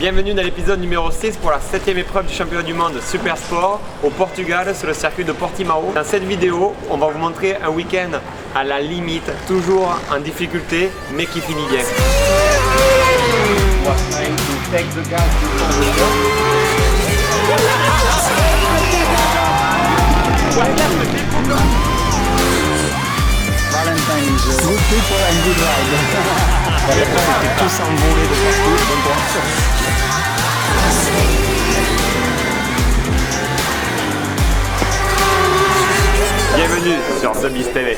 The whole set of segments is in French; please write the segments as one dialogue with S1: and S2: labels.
S1: Bienvenue dans l'épisode numéro 6 pour la 7e épreuve du championnat du monde Super Sport au Portugal sur le circuit de Portimao. Dans cette vidéo, on va vous montrer un week-end à la limite, toujours en difficulté, mais qui finit bien.
S2: Valentine is good people and good ride.
S1: Tout s'envoler de partout. Bienvenue sur The Beast TV.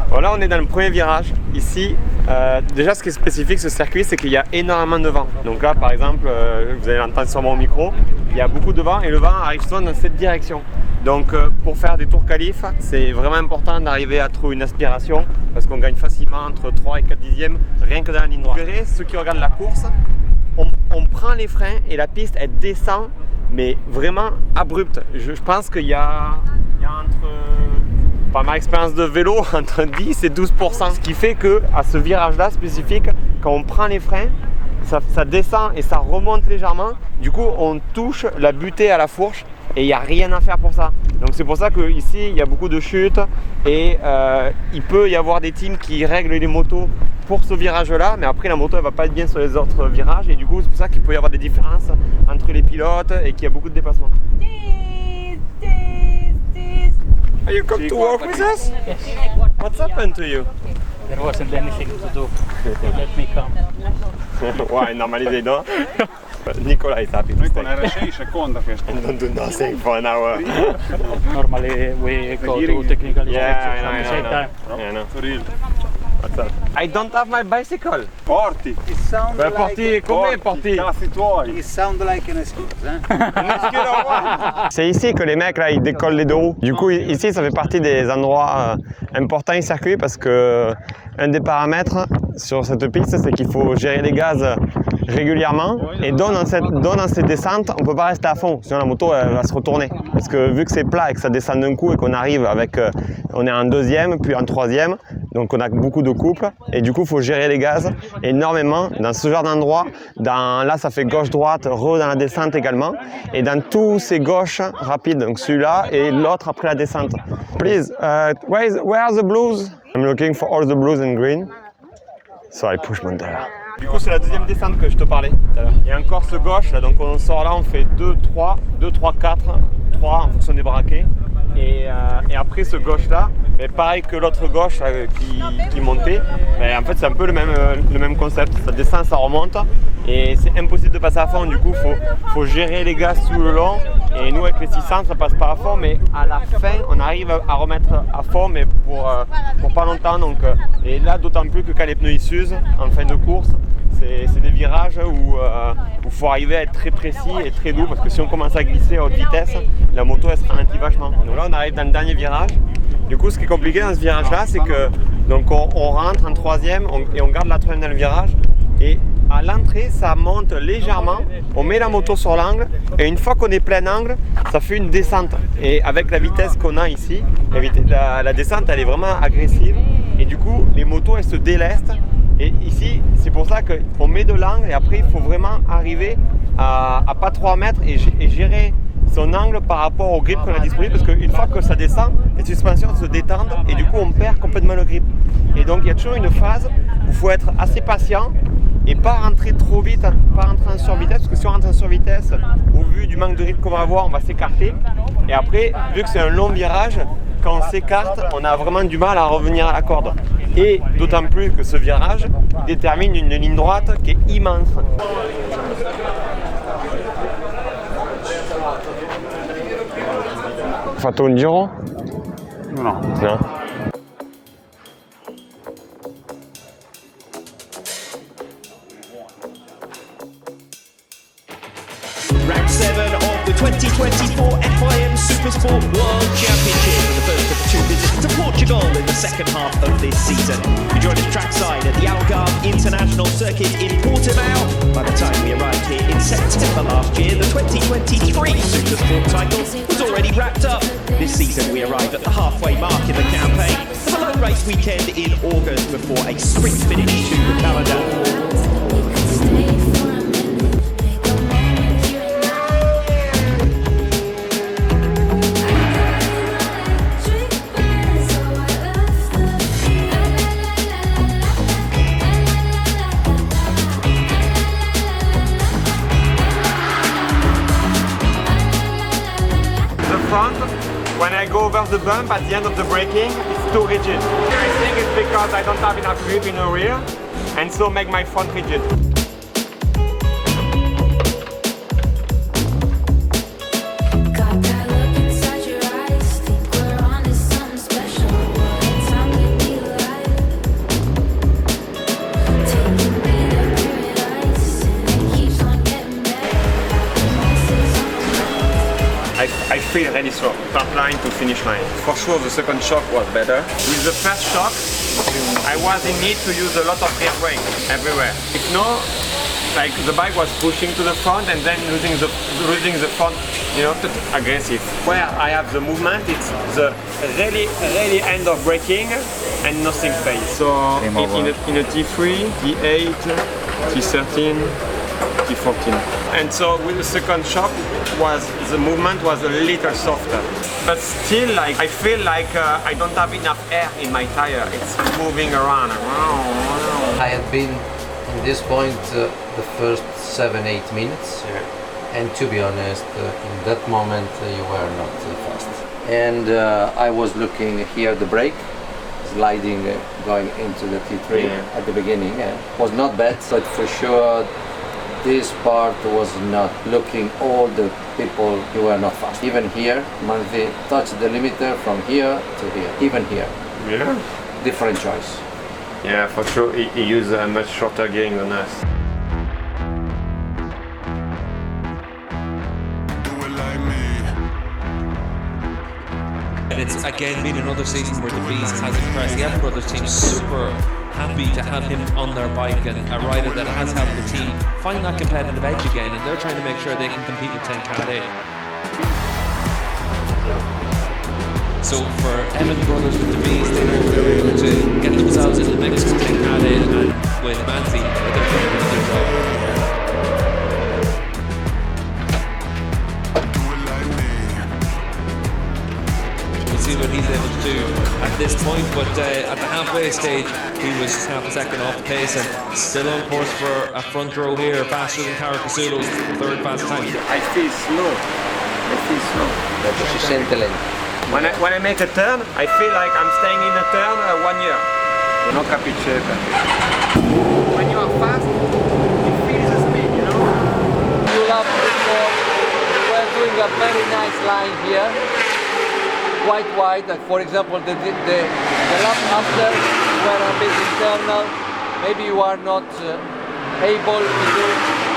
S1: Voilà, on est dans le premier virage. Ici, déjà ce qui est spécifique ce circuit, c'est qu'il y a énormément de vent. Donc là, par exemple, vous allez l'entendre sûrement au micro, il y a beaucoup de vent et le vent arrive souvent dans cette direction. Donc pour faire des tours qualifs, c'est vraiment important d'arriver à trouver une aspiration parce qu'on gagne facilement entre 3 et 4 dixièmes rien que dans la ligne droite. Vous verrez, ceux qui regardent la course, on prend les freins et la piste elle descend, mais vraiment abrupte. Je pense qu'il y a entre, par ma expérience de vélo, entre 10 et 12%, ce qui fait qu'à ce virage-là spécifique, quand on prend les freins, ça descend et ça remonte légèrement. Du coup, on touche la butée à la fourche. Et il n'y a rien à faire pour ça. Donc c'est pour ça qu'ici il y a beaucoup de chutes et il peut y avoir des teams qui règlent les motos pour ce virage là, mais après la moto elle va pas être bien sur les autres virages et du coup c'est pour ça qu'il peut y avoir des différences entre les pilotes et qu'il y a beaucoup de dépassements. Are you come to walk with us? What's happened to you?
S2: There wasn't anything to do. Let me come.
S1: Why? Normally they don't. Nicola is happy to
S3: Noi
S1: stay.
S3: con RSI seconda questo.
S1: And don't do nothing for an hour.
S2: Normally we go to technical inspections at the same time.
S1: Yeah, I know.
S3: Toril.
S1: What's up? I don't have my bicycle.
S3: Porti.
S2: It sounds
S1: Beh, porti, come porti?
S3: Cazzi tuoi.
S2: It sounds like an excuse,
S1: C'est ici que les mecs là ils décollent les deux roues. Du coup ici ça fait partie des endroits importants du circuit parce que un des paramètres sur cette piste c'est qu'il faut gérer les gaz régulièrement et dans ces descentes on peut pas rester à fond sinon la moto elle va se retourner parce que vu que c'est plat et que ça descend d'un coup et qu'on arrive avec on est en deuxième puis en troisième donc on a beaucoup de couples et du coup il faut gérer les gaz énormément dans ce genre d'endroit. Là ça fait gauche-droite, re dans la descente également et dans tous ces gauches rapides, donc celui-là et l'autre après la descente. Please, where are the blues? I'm looking for all the blues in green. So I push Montella. Du coup c'est la deuxième descente que je te parlais tout à l'heure. Et encore ce gauche là, donc on sort là, on fait 2, 3, 4, 3 en fonction des braquets. Et après ce gauche là, mais pareil que l'autre gauche là, qui montait, mais en fait c'est un peu le même concept, ça descend, ça remonte et c'est impossible de passer à fond, du coup faut gérer les gaz tout le long et nous avec les 600 ça passe pas à fond mais à la fin on arrive à remettre à fond mais pour pas longtemps donc, et là d'autant plus que quand les pneus ils s'usent en fin de course c'est des virages où il faut arriver à être très précis et très doux parce que si on commence à glisser à haute vitesse, la moto elle se ralentit vachement. Donc là on arrive dans le dernier virage. Du coup ce qui est compliqué dans ce virage là c'est que donc on rentre en troisième et on garde la troisième dans le virage et à l'entrée ça monte légèrement, on met la moto sur l'angle et une fois qu'on est plein angle ça fait une descente et avec la vitesse qu'on a ici, la descente elle est vraiment agressive et du coup les motos elles se délestent. Et ici, c'est pour ça qu'on met de l'angle et après il faut vraiment arriver à pas trop en mettre et gérer son angle par rapport au grip qu'on a disponible parce qu'une fois que ça descend, les suspensions se détendent et du coup on perd complètement le grip. Et donc il y a toujours une phase où il faut être assez patient et pas rentrer trop vite, pas rentrer en survitesse parce que si on rentre en survitesse, au vu du manque de grip qu'on va avoir, on va s'écarter. Et après, vu que c'est un long virage, quand on s'écarte, on a vraiment du mal à revenir à la corde. Et d'autant plus que ce virage détermine une ligne droite qui est immense. Fatto un giro?
S3: No.
S1: No.
S4: Round 7 of the 2024 FIM Supersport World Championship, and the first of the two visits to Portugal in the second half of this season. We joined us trackside at the Algarve International Circuit in Portimao. By the time we arrived here in September last year, the 2023 Supersport title was already wrapped up. This season we arrived at the halfway mark in the campaign, with a lone race weekend in August before a sprint finish to the calendar.
S1: when I go over the bump at the end of the braking, it's too rigid. I think it's because I don't have enough grip in the rear, and so make my front rigid. I feel really slow, start line to finish line. For sure the second shock was better. With the first shock, I was in need to use a lot of rear brake everywhere. If not, like the bike was pushing to the front and then losing the front, you know, aggressive. Where I have the movement, it's the really end of braking and nothing phase. So in a T3, T8, T13, T14. And so with the second shock, the movement was a little softer. But still, like I feel like I don't have enough air in my tire. It's moving around.
S5: I had been in this point the first 7-8 minutes. Yeah. And to be honest, in that moment you were not fast. And I was looking here the brake, sliding, going into the T3 at the beginning. Was not bad, but for sure this part was not looking all the people who were not fast. Even here, Manzi touched the limiter from here to here, even here.
S1: Yeah.
S5: Different choice.
S1: Yeah, for sure, he used a much shorter gearing than us.
S6: And it's again been another season where the Beast has impressed the Allen Brothers team. Super happy to have him on their bike and a rider that has helped the team find that competitive edge again, and they're trying to make sure they can compete with Tenkate. So for Allen Brothers with the Beast, they're able to get themselves in the mix with Tenkate and with Manzi, but they're trying to do a good job. See what he's able to do at this point, but at the halfway stage he was half a second off the pace and still on course for a front row here, faster than Caracasulo's third fast time.
S1: I feel slow.
S5: Si sente lento.
S1: When I make a turn, I feel like I'm staying in a turn 1 year. Non capisce. When you are fast, you feel the speed, you know?
S5: You love before, you were doing a very nice line here. Quite wide, like for example the lap after were a bit internal, maybe you are not able to do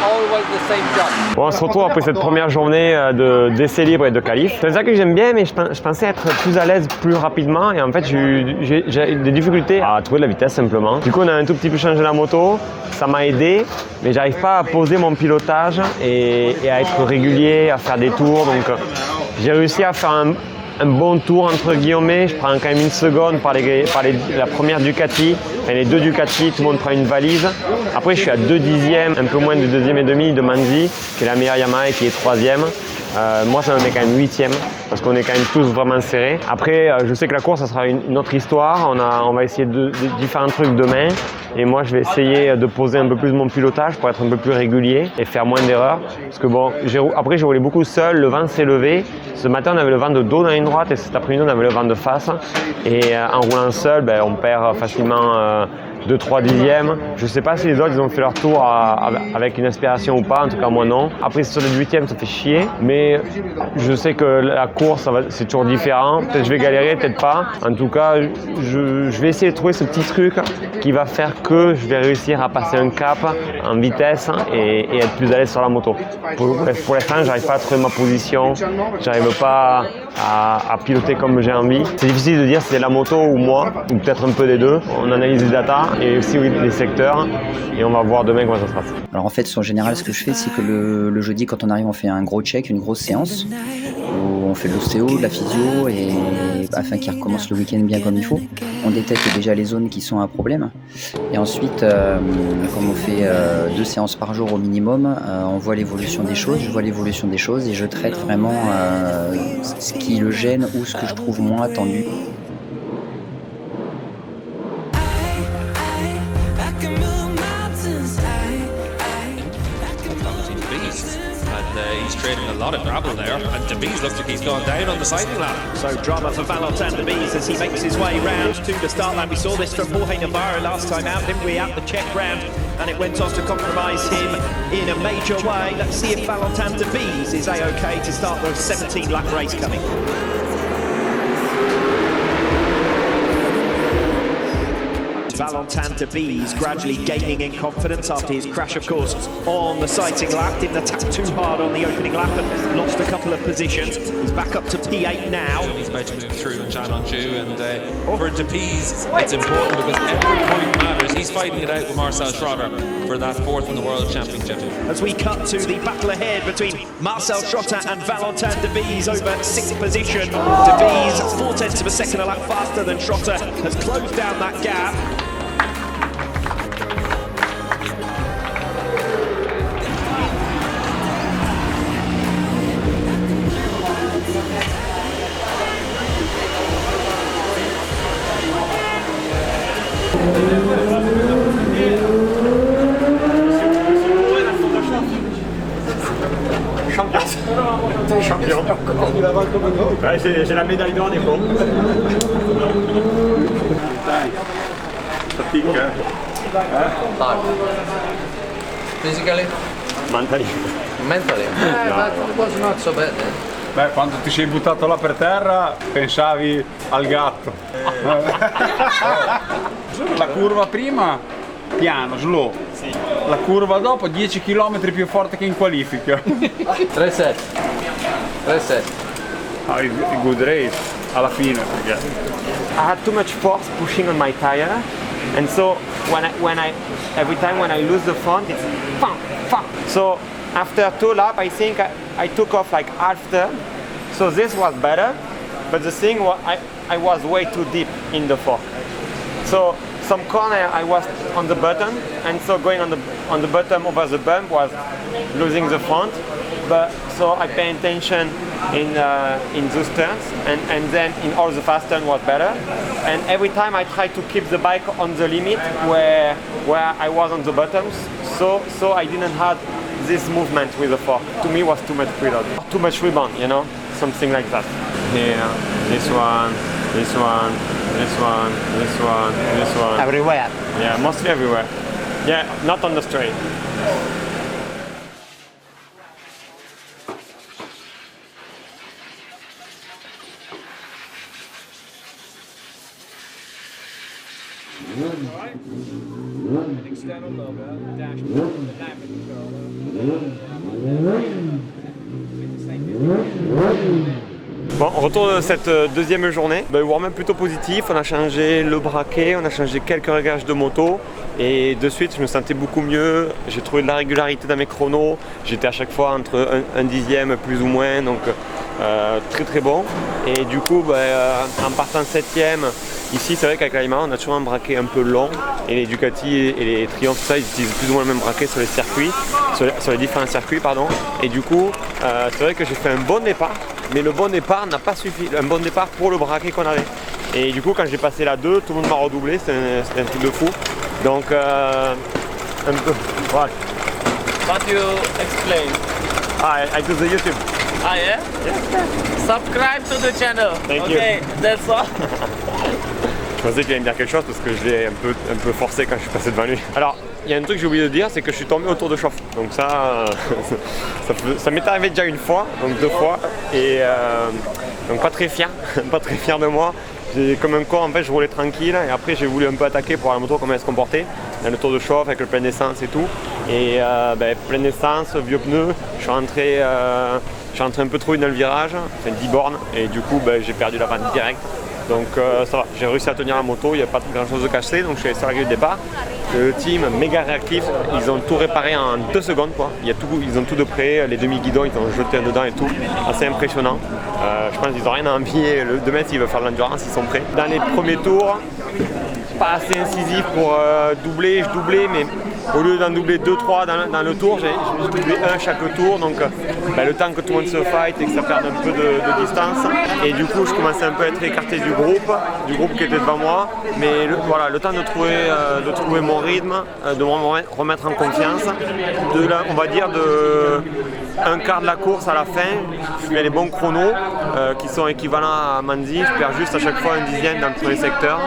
S5: always the same job.
S1: Bon, on se retrouve après cette première journée d'essai libre et de qualif. C'est ça que j'aime bien, mais je pensais être plus à l'aise plus rapidement et en fait j'ai des difficultés à trouver de la vitesse simplement. Du coup on a un tout petit peu changé la moto, ça m'a aidé, mais j'arrive pas à poser mon pilotage et à être régulier, à faire des tours. Donc j'ai réussi à faire un bon tour entre guillemets, je prends quand même 1 seconde par la première Ducati, enfin les deux Ducati, tout le monde prend une valise. Après je suis à 2 dixièmes, un peu moins de 2,5 de Manzi, qui est la meilleure Yamaha et qui est 3e. Moi ça me met quand même 8e, parce qu'on est quand même tous vraiment serrés. Après je sais que la course ça sera une autre histoire, on va essayer d'y faire un truc demain. Et moi je vais essayer de poser un peu plus mon pilotage pour être un peu plus régulier et faire moins d'erreurs. Parce que bon, après j'ai roulé beaucoup seul, le vent s'est levé. Ce matin on avait le vent de dos dans la ligne droite et cet après-midi on avait le vent de face. Et en roulant seul, on perd facilement 2-3 dixièmes. Je ne sais pas si les autres ils ont fait leur tour avec une aspiration ou pas, en tout cas moi non. Après sur le 8e ça fait chier, mais je sais que la course c'est toujours différent. Peut-être je vais galérer, peut-être pas. En tout cas je vais essayer de trouver ce petit truc qui va faire que je vais réussir à passer un cap en vitesse et être plus à l'aise sur la moto. Pour l'instant j'arrive pas à trouver ma position, j'arrive pas à piloter comme j'ai envie. C'est difficile de dire si c'est la moto ou moi, ou peut-être un peu des deux. On analyse les datas et aussi les secteurs et on va voir demain comment ça se passe.
S7: Alors en fait, en général, ce que je fais, c'est que le jeudi, quand on arrive, on fait un gros check, une grosse séance où on fait de l'ostéo, de la physio et afin qu'il recommence le week-end bien comme il faut. On détecte déjà les zones qui sont un problème et ensuite, comme on fait 2 séances par jour au minimum, on voit l'évolution des choses, je vois l'évolution des choses et je traite vraiment ce qui le gêne ou ce que je trouve moins attendu.
S6: He's trading a lot of gravel there, and De Vries looks like he's gone down on the sighting lap.
S4: So drama for Valentin De Vries as he makes his way round to the start line. We saw this from Jorge Navarro last time out, didn't we, at the Czech round, and it went on to compromise him in a major way. Let's see if Valentin De Vries is A-OK to start the 17-lap race coming. Valentin De Vries gradually gaining in confidence after his crash, of course, on the sighting lap. Didn't attack too hard on the opening lap and lost a couple of positions. He's back up to P8 now.
S6: He's about to move through Jan Anjou, and for De Vries, it's important because every point matters. He's fighting it out with Marcel Schrotter for that 4th in the World Championship.
S4: As we cut to the battle ahead between Marcel Schrotter and Valentin De Vries over 6th position. De Vries 0.4 of a second a lap faster than Schrotter has closed down that gap.
S1: Champion. Ouais, j'ai la médaille d'or des bons.
S3: Fatica,
S5: Hard. Physically?
S1: Mentally.
S5: Mentally? But it was not so bad.
S3: Beh, quando ti sei buttato là per terra pensavi al gatto. La curva prima, piano, slow. La curva dopo 10 km più forte che in qualifica.
S5: 3 set. 3 set.
S3: Good race alla fine perché
S1: I had too much force pushing on my tire, and so every time when I lose the front, it's pam, pam. So after 2 laps, I think I took off like half turn. So this was better, but the thing was I was way too deep in the fork. So some corner I was on the bottom, and so going on the bottom over the bump was losing the front. But so I pay attention in those turns, and then in all the fast turn was better. And every time I try to keep the bike on the limit where I was on the bottoms, so I didn't have this movement with the fork. To me, was too much preload, too much rebound, you know, something like that. Here, this one, this one, this one, this one, this one.
S2: Everywhere.
S1: Yeah, mostly everywhere. Yeah, not on the straight. Bon, retour de cette deuxième journée. Warm-up plutôt positif, on a changé le braquet, on a changé quelques réglages de moto et de suite je me sentais beaucoup mieux, j'ai trouvé de la régularité dans mes chronos, j'étais à chaque fois entre un dixième plus ou moins, donc très très bon. Et du coup en partant 7ème, ici c'est vrai qu'avec la Yamaha on a toujours un braquet un peu long et les Ducati et les Triumph, ça, ils utilisent plus ou moins le même braquet sur les circuits, sur les différents circuits pardon. Et du coup c'est vrai que j'ai fait un bon départ, mais le bon départ n'a pas suffi, un bon départ pour le braquet qu'on avait. Et du coup quand j'ai passé la 2, tout le monde m'a redoublé, c'était un truc de fou. Donc un peu, voilà.
S8: What you explain?
S1: I do the YouTube.
S8: Ah yeah?
S1: Yeah.
S8: Subscribe to the channel.
S1: Thank you.
S8: Okay, that's all.
S1: Je pensais qu'il allait me dire quelque chose parce que je l'ai un peu forcé quand je suis passé devant lui. Alors, il y a un truc que j'ai oublié de dire, c'est que je suis tombé autour de chauffe. Donc ça m'est arrivé déjà une fois, donc 2 fois. Et donc pas très fier, pas très fier de moi. Comme un con, en fait, je roulais tranquille et après j'ai voulu un peu attaquer pour voir la moto comment elle se comportait dans le tour de chauffe avec le plein d'essence et tout. Et plein d'essence, vieux pneus, je suis rentré un peu trop vite dans le virage, enfin 10 bornes, et du coup j'ai perdu la panne direct. Donc ça va, j'ai réussi à tenir la moto, il n'y a pas grand chose de cassé, donc je suis allé sur la grille de départ. Le team méga réactif, ils ont tout réparé en 2 secondes quoi. Ils ont tout de près, les demi-guidons ils ont jeté dedans et tout, assez impressionnant. Je pense qu'ils n'ont rien à envier, demain s'ils veulent faire de l'endurance ils sont prêts. Dans les premiers tours, pas assez incisif pour doubler, je doublais mais au lieu d'en doubler 2-3 dans le tour, j'ai doublé un chaque tour, donc le temps que tout le monde se fight et que ça perde un peu de distance. Et du coup, je commençais un peu à être écarté du groupe qui était devant moi. Mais voilà, le temps de trouver mon rythme, de me remettre en confiance, on va dire de un quart de la course à la fin, je fais les bons chronos qui sont équivalents à Manzi. Je perds juste à chaque fois un dixième dans le premier secteur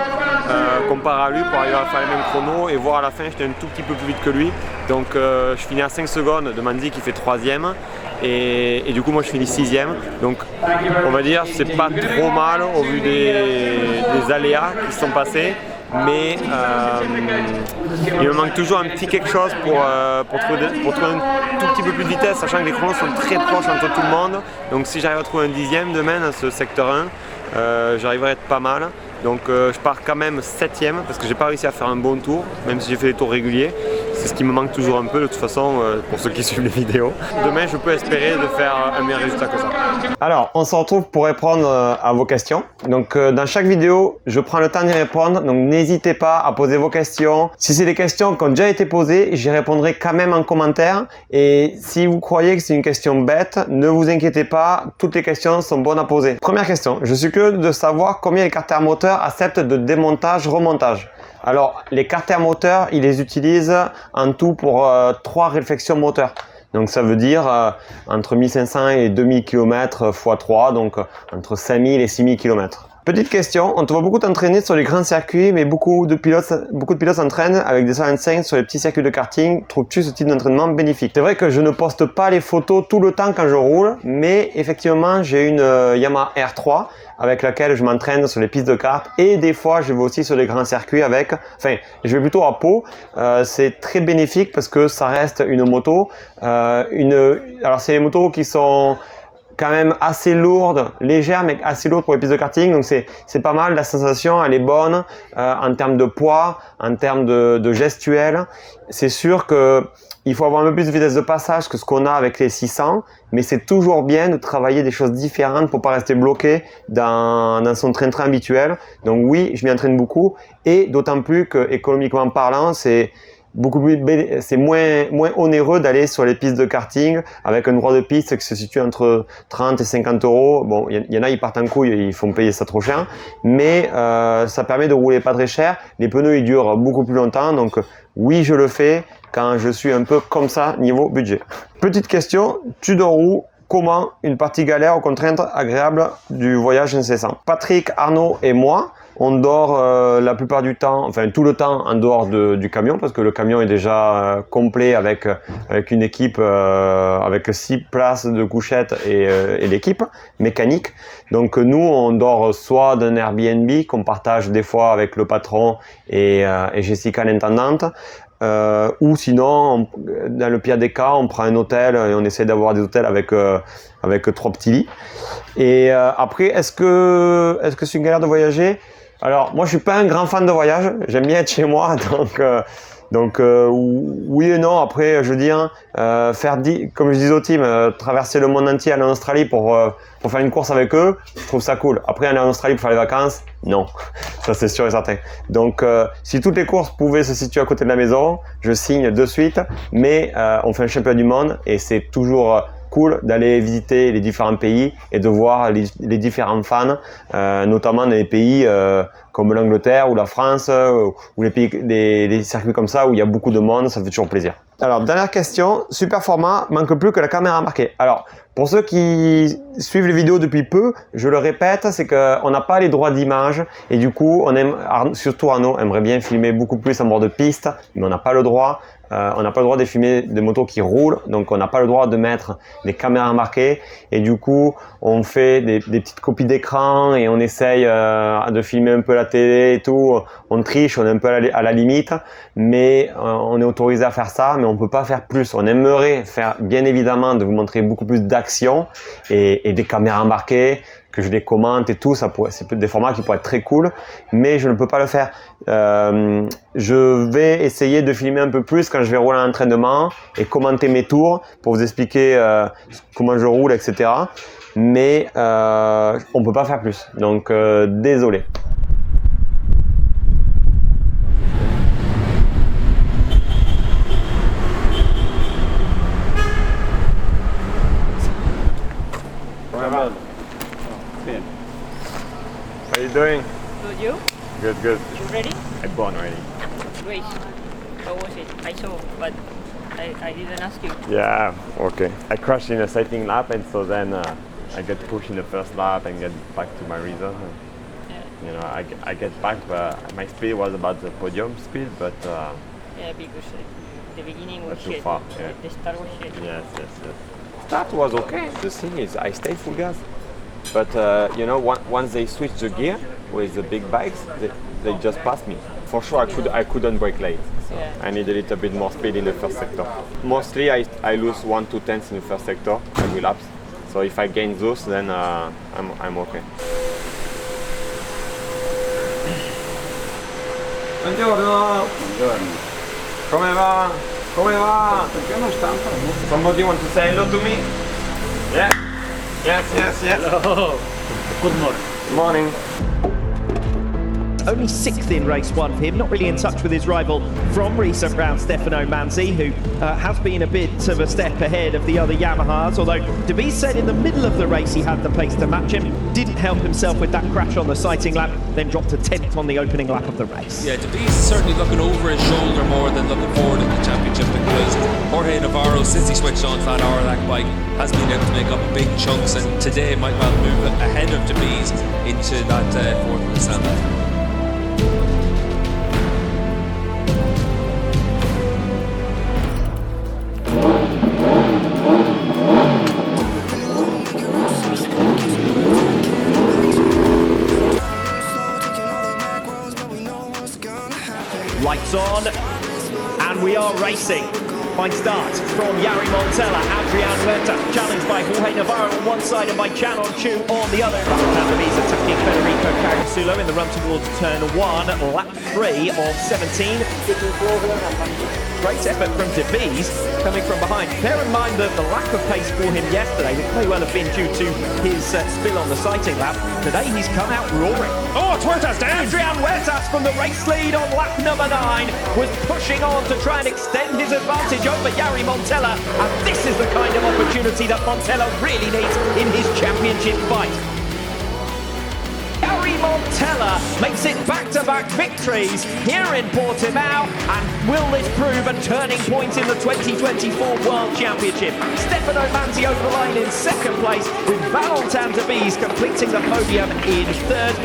S1: comparé à lui pour arriver à faire les mêmes chronos et voir à la fin j'étais un tout petit peu plus vite que lui. Donc je finis à 5 secondes de Manzi qui fait 3e et du coup moi je finis 6e. Donc on va dire c'est pas trop mal au vu des aléas qui se sont passés. Mais il me manque toujours un petit quelque chose pour trouver un tout petit peu plus de vitesse, sachant que les chronos sont très proches entre tout le monde. Donc si j'arrive à trouver un dixième demain dans ce secteur 1, j'arriverai à être pas mal. Donc je pars quand même 7e parce que j'ai pas réussi à faire un bon tour, même si j'ai fait des tours réguliers. C'est ce qui me manque toujours un peu de toute façon pour ceux qui suivent les vidéos. Demain je peux espérer de faire un meilleur résultat que ça. Alors on se retrouve pour répondre à vos questions. Donc dans chaque vidéo je prends le temps d'y répondre, donc n'hésitez pas à poser vos questions. Si c'est des questions qui ont déjà été posées, j'y répondrai quand même en commentaire. Et si vous croyez que c'est une question bête, ne vous inquiétez pas, toutes les questions sont bonnes à poser. Première question, je suis curieux de savoir combien les carters moteurs acceptent de démontage, remontage. Alors, les carters moteurs, ils les utilisent en tout pour 3 réflexions moteurs. Donc, ça veut dire entre 1500 et 2000 km x 3, donc entre 5000 et 6000 km. Petite question, on te voit beaucoup t'entraîner sur les grands circuits, mais beaucoup de pilotes s'entraînent avec des 125 sur les petits circuits de karting. Trouves-tu ce type d'entraînement bénéfique? C'est vrai que je ne poste pas les photos tout le temps quand je roule, mais effectivement, j'ai une Yamaha R3 avec laquelle je m'entraîne sur les pistes de kart et des fois je vais aussi sur les grands circuits avec, enfin je vais plutôt à Pau. C'est très bénéfique parce que ça reste une moto, alors c'est des motos qui sont quand même assez lourde, légère mais assez lourde pour les pistes de karting, donc c'est pas mal, la sensation elle est bonne en termes de poids, en termes de gestuelle. C'est sûr que il faut avoir un peu plus de vitesse de passage que ce qu'on a avec les 600, mais c'est toujours bien de travailler des choses différentes pour pas rester bloqué dans son train-train habituel. Donc oui, je m'y entraîne beaucoup et d'autant plus que économiquement parlant, c'est moins onéreux d'aller sur les pistes de karting avec un droit de piste qui se situe entre 30 et 50 euros. Bon, il y en a, ils partent en couille, ils font payer ça trop cher, mais ça permet de rouler pas très cher. Les pneus, ils durent beaucoup plus longtemps, donc oui, je le fais quand je suis un peu comme ça niveau budget. Petite question, tu dors où? Comment une partie galère aux contraintes agréables du voyage incessant? Patrick, Arnaud et moi, on dort la plupart du temps, enfin tout le temps en dehors du camion parce que le camion est déjà complet avec une équipe avec 6 places de couchette et l'équipe mécanique. Donc nous on dort soit d'un Airbnb qu'on partage des fois avec le patron et Jessica l'intendante, ou sinon dans le pire des cas on prend un hôtel et on essaie d'avoir des hôtels avec 3 petits lits. Et après est-ce que c'est une galère de voyager? Alors moi je suis pas un grand fan de voyage, j'aime bien être chez moi, donc oui et non. Après je veux dire comme je disais au team, traverser le monde entier, aller en Australie pour faire une course avec eux, je trouve ça cool. Après aller en Australie pour faire les vacances, non, ça c'est sûr et certain. Donc si toutes les courses pouvaient se situer à côté de la maison, je signe de suite, mais on fait un championnat du monde et c'est toujours cool d'aller visiter les différents pays et de voir les différents fans, notamment dans les pays comme l'Angleterre ou la France ou les pays, des circuits comme ça où il y a beaucoup de monde, ça fait toujours plaisir. Alors dernière question, super format, manque plus que la caméra embarquée. Alors pour ceux qui suivent les vidéos depuis peu, je le répète, c'est qu'on n'a pas les droits d'image et du coup on aime, surtout Arnaud aimerait bien filmer beaucoup plus en bord de piste, mais on n'a pas le droit. On n'a pas le droit de filmer des motos qui roulent, donc on n'a pas le droit de mettre des caméras embarquées et du coup on fait des petites copies d'écran et on essaye de filmer un peu la télé et tout, on triche, on est un peu à la limite, mais on est autorisé à faire ça, mais on peut pas faire plus. On aimerait faire bien évidemment de vous montrer beaucoup plus d'action et des caméras embarquées, que je les commente et tout, c'est des formats qui pourraient être très cool, mais je ne peux pas le faire. Je vais essayer de filmer un peu plus quand je vais rouler en entraînement et commenter mes tours pour vous expliquer comment je roule, etc. Mais on ne peut pas faire plus, donc désolé. you doing?
S9: Good, you?
S1: Good, good.
S9: You ready?
S1: I'm born already.
S9: Great. How was it? I saw, but I didn't ask you.
S1: Yeah, okay. I crashed in a cycling lap, and so then I get pushed in the first lap and get back to my reason. You know, I get back, but my speed was about the podium speed, but
S9: yeah, because the beginning was
S1: too
S9: shit.
S1: far. Yeah.
S9: The start was shit.
S1: Yes. Start was okay. The thing is, I stayed full gas, but you know, once they switched the gear with the big bikes, they just passed me. For sure, I couldn't brake late. So
S9: Yeah.
S1: I need a little bit more speed in the first sector. Mostly, I lose 1-2 tenths in the first sector every laps. So if I gain those, then I'm okay. Buongiorno. Come va? Come va? Somebody want to say hello to me? Yeah. Yes.
S2: Hello. Good morning.
S1: Morning.
S4: Only 6th in race 1 for him, not really in touch with his rival from recent round, Stefano Manzi, who has been a bit of a step ahead of the other Yamahas, although De Vries said in the middle of the race he had the pace to match him, didn't help himself with that crash on the sighting lap, then dropped to 10th on the opening lap of the race.
S6: Yeah, De Vries is certainly looking over his shoulder more than looking forward in the championship, because Jorge Navarro, since he switched on to that Orlac bike, has been able to make up big chunks, and today might well move ahead of De Vries into that 4th place stand.
S4: Lights on, and we are racing. Fine start from Yari Montella, Adrian Huerta, challenged by Jorge Navarro on one side and by Chanon Chu on the other. De Vries attacking Federico Carasulo in the run towards turn 1, lap 3 of 17. Great effort from De Vries coming from behind. Bear in mind that the lack of pace for him yesterday would may well have been due to his spill on the sighting lap. Today he's come out roaring. Oh, Huerta's down! Adrian Huertas from the race lead on lap number 9 was pushing on to try and extend his advantage over Yari Montella, and this is the kind of opportunity that Montella really needs in his championship fight. Yari Montella makes it back-to-back victories here in Portimao, and will this prove a turning point in the 2024 World Championship? Stefano Manzi over the line in 2nd place, with Valentin De Vries completing the podium in 3rd.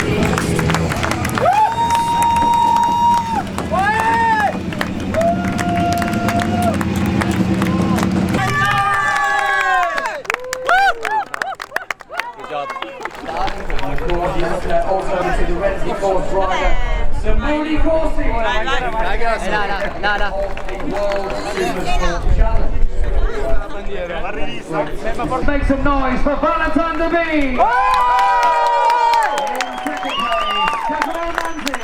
S10: Make some noise for Valentin De Vries! In 2nd place, Stefano Manzi.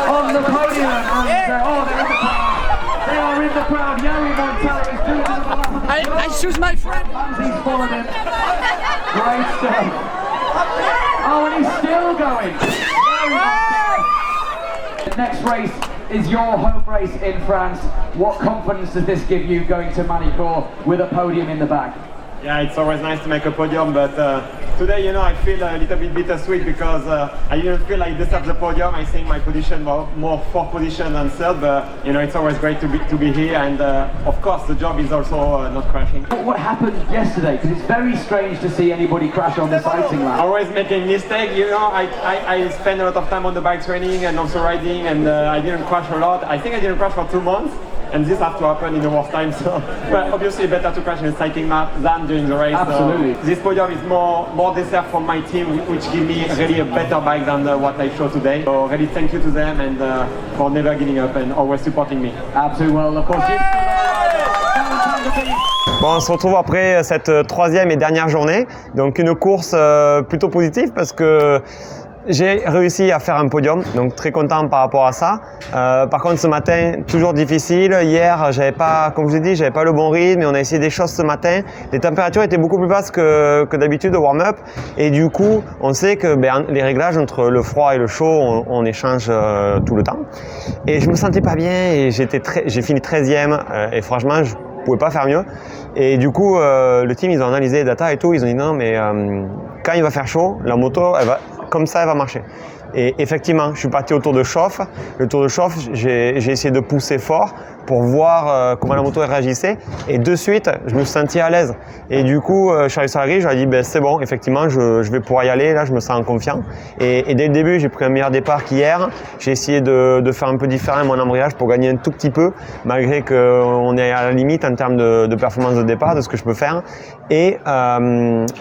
S10: On the podium, and they're in the crowd. They are in the crowd. Yari Montella is doing it. I choose my friend. Manzi's followed him. Great stuff. Oh, and he's still going. The next race is your home race in France. What confidence does this give you going to Manicourt with a podium in the back?
S1: Yeah, it's always nice to make a podium, but today, you know, I feel a little bit bittersweet because I didn't feel like this at the podium. I think my position was more 4th position than 3rd, but you know, it's always great to be here, and of course, the job is also not crashing.
S10: What happened yesterday? Because it's very strange to see anybody crash on the sighting lap.
S1: Always making mistakes, you know. I spend a lot of time on the bike training and also riding, and I didn't crash a lot. I think I didn't crash for 2 months. And this has to happen in the worst time, so but obviously better to crash in a cycling lap than during the race.
S10: Absolutely.
S1: So this podium is more deserved from my team, which give me really a better bike than what I showed today. So really thank you to them, and for never giving up and always supporting me.
S10: Absolutely. Well, of course.
S1: Bon, on se retrouve après cette 3e et dernière journée. Donc une course plutôt positive parce que j'ai réussi à faire un podium, donc très content par rapport à ça. Par contre, ce matin, toujours difficile. Hier, j'avais pas, comme je vous ai dit, j'avais pas le bon rythme et on a essayé des choses ce matin. Les températures étaient beaucoup plus basses que d'habitude au warm-up et du coup, on sait que les réglages entre le froid et le chaud, on échange tout le temps. Et je me sentais pas bien et j'ai fini 13e et franchement, je pouvais pas faire mieux. Et du coup, le team, ils ont analysé les data et tout. Ils ont dit non, mais quand il va faire chaud, la moto, comme ça, elle va marcher. Et effectivement, je suis parti au tour de chauffe. Le tour de chauffe, j'ai essayé de pousser fort pour voir comment la moto réagissait. Et de suite, je me suis senti à l'aise. Et du coup, je suis arrivé sur la grille, je leur ai dit c'est bon, effectivement, je vais pouvoir y aller. Là, je me sens confiant. Et dès le début, j'ai pris un meilleur départ qu'hier. J'ai essayé de faire un peu différent mon embrayage pour gagner un tout petit peu, malgré qu'on est à la limite en termes de performance de départ, de ce que je peux faire. Et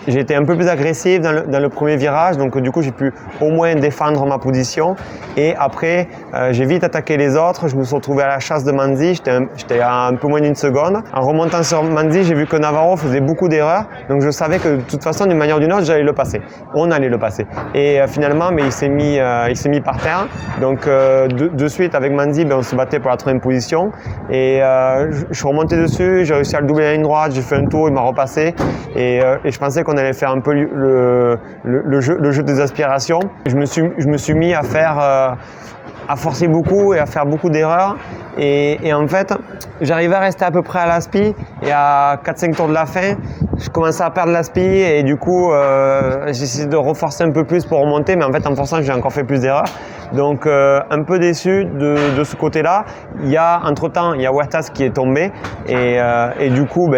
S1: j'ai été un peu plus agressif dans le premier virage. Donc, du coup, j'ai pu au moins défendre ma position. Et après, j'ai vite attaqué les autres. Je me suis retrouvé à la chasse de Manzi. J'étais à un peu moins d'une seconde. En remontant sur Manzi, j'ai vu que Navarro faisait beaucoup d'erreurs. Donc je savais que de toute façon, d'une manière ou d'une autre, j'allais le passer. On allait le passer. Et finalement, il s'est mis par terre. Donc de suite, avec Manzi, on se battait pour la 3e position. Et je suis remonté dessus. J'ai réussi à le doubler à la ligne droite. J'ai fait un tour, il m'a repassé. Et je pensais qu'on allait faire un peu le jeu des aspirations. Je me suis mis à forcer beaucoup et à faire beaucoup d'erreurs. Et en fait, j'arrivais à rester à peu près à l'aspi et à 4-5 tours de la fin, je commençais à perdre l'aspi et du coup, j'ai essayé de reforcer un peu plus pour remonter, mais en fait, en forçant, j'ai encore fait plus d'erreurs. Donc, un peu déçu de ce côté-là. Entre-temps, il y a Huertas qui est tombé et du coup,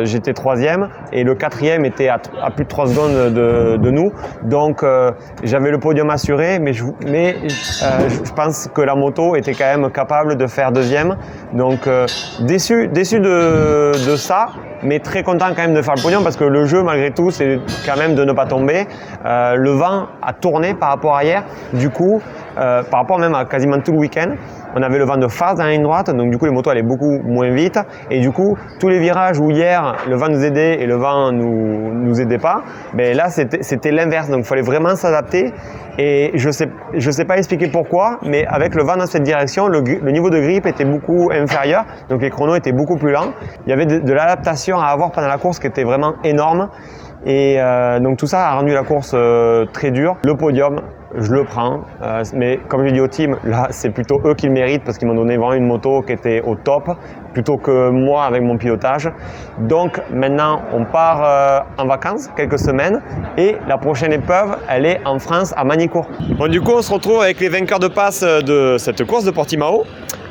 S1: j'étais 3e et le 4e était à plus de 3 secondes de nous. Donc, j'avais le podium assuré, mais je pense que la moto était quand même capable de faire 2e. Donc, déçu de ça, mais très content quand même de faire le podium parce que le jeu, malgré tout, c'est quand même de ne pas tomber. Le vent a tourné par rapport à hier. Du coup, par rapport même à quasiment tout le week-end, on avait le vent de face dans la ligne droite, donc du coup les motos allaient beaucoup moins vite et du coup tous les virages où hier le vent nous aidait et le vent nous aidait pas, là c'était l'inverse, donc il fallait vraiment s'adapter et je sais pas expliquer pourquoi, mais avec le vent dans cette direction, le niveau de grip était beaucoup inférieur, donc les chronos étaient beaucoup plus lents. Il y avait de l'adaptation à avoir pendant la course qui était vraiment énorme et donc tout ça a rendu la course très dure. Le podium, je le prends, mais comme je dis au team, là c'est plutôt eux qui le méritent parce qu'ils m'ont donné vraiment une moto qui était au top plutôt que moi avec mon pilotage. Donc maintenant on part en vacances quelques semaines et la prochaine épreuve elle est en France à Magny-Cours. Bon, du coup on se retrouve avec les vainqueurs de passe de cette course de Portimao.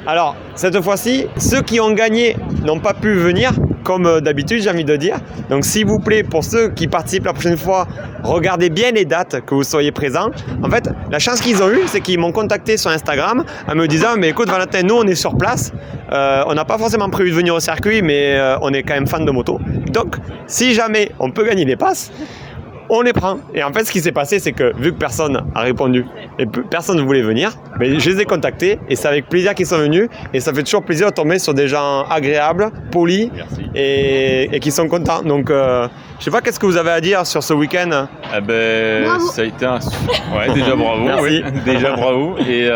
S1: Alors cette fois-ci, ceux qui ont gagné n'ont pas pu venir comme d'habitude, j'ai envie de dire. Donc s'il vous plaît, pour ceux qui participent la prochaine fois, regardez bien les dates, que vous soyez présents. En fait, la chance qu'ils ont eue, c'est qu'ils m'ont contacté sur Instagram en me disant mais écoute Valentin, nous on est sur place, on n'a pas forcément prévu de venir au circuit, mais on est quand même fan de moto. Donc si jamais on peut gagner les passes, on les prend. Et en fait, ce qui s'est passé, c'est que vu que personne a répondu et personne ne voulait venir, je les ai contactés et c'est avec plaisir qu'ils sont venus. Et ça fait toujours plaisir de tomber sur des gens agréables, polis et qui sont contents. Donc, je sais pas, qu'est-ce que vous avez à dire sur ce week-end?
S11: Ça a été déjà bravo.
S1: Merci.
S11: Déjà bravo. Et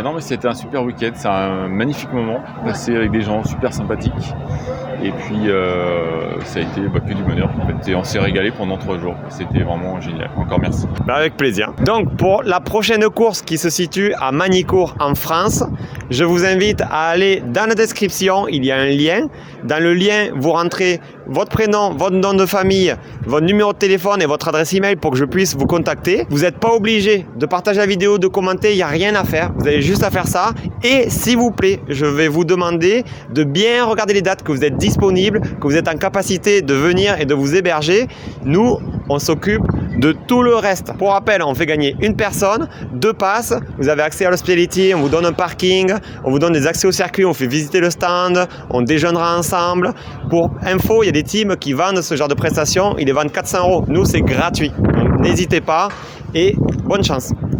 S11: non, mais c'était un super week-end. C'est un magnifique moment passé avec des gens super sympathiques. Et puis ça a été que du bonheur. En fait, et on s'est régalé pendant 3 jours. C'était vraiment génial. Encore merci.
S1: Avec plaisir. Donc pour la prochaine course qui se situe à Magny-Cours en France, je vous invite à aller dans la description. Il y a un lien. Dans le lien, vous rentrez votre prénom, votre nom de famille, votre numéro de téléphone et votre adresse email pour que je puisse vous contacter. Vous n'êtes pas obligé de partager la vidéo, de commenter, il n'y a rien à faire. Vous avez juste à faire ça. Et s'il vous plaît, je vais vous demander de bien regarder les dates, que vous êtes disponible, que vous êtes en capacité de venir et de vous héberger. Nous, on s'occupe de tout le reste. Pour rappel, on fait gagner une personne, 2 passes, vous avez accès à l'hospitality, on vous donne un parking, on vous donne des accès au circuit, on fait visiter le stand, on déjeunera ensemble. Pour info, il y a des teams qui vendent ce genre de prestations, ils les vendent 400 €. Nous, c'est gratuit. Donc n'hésitez pas et bonne chance.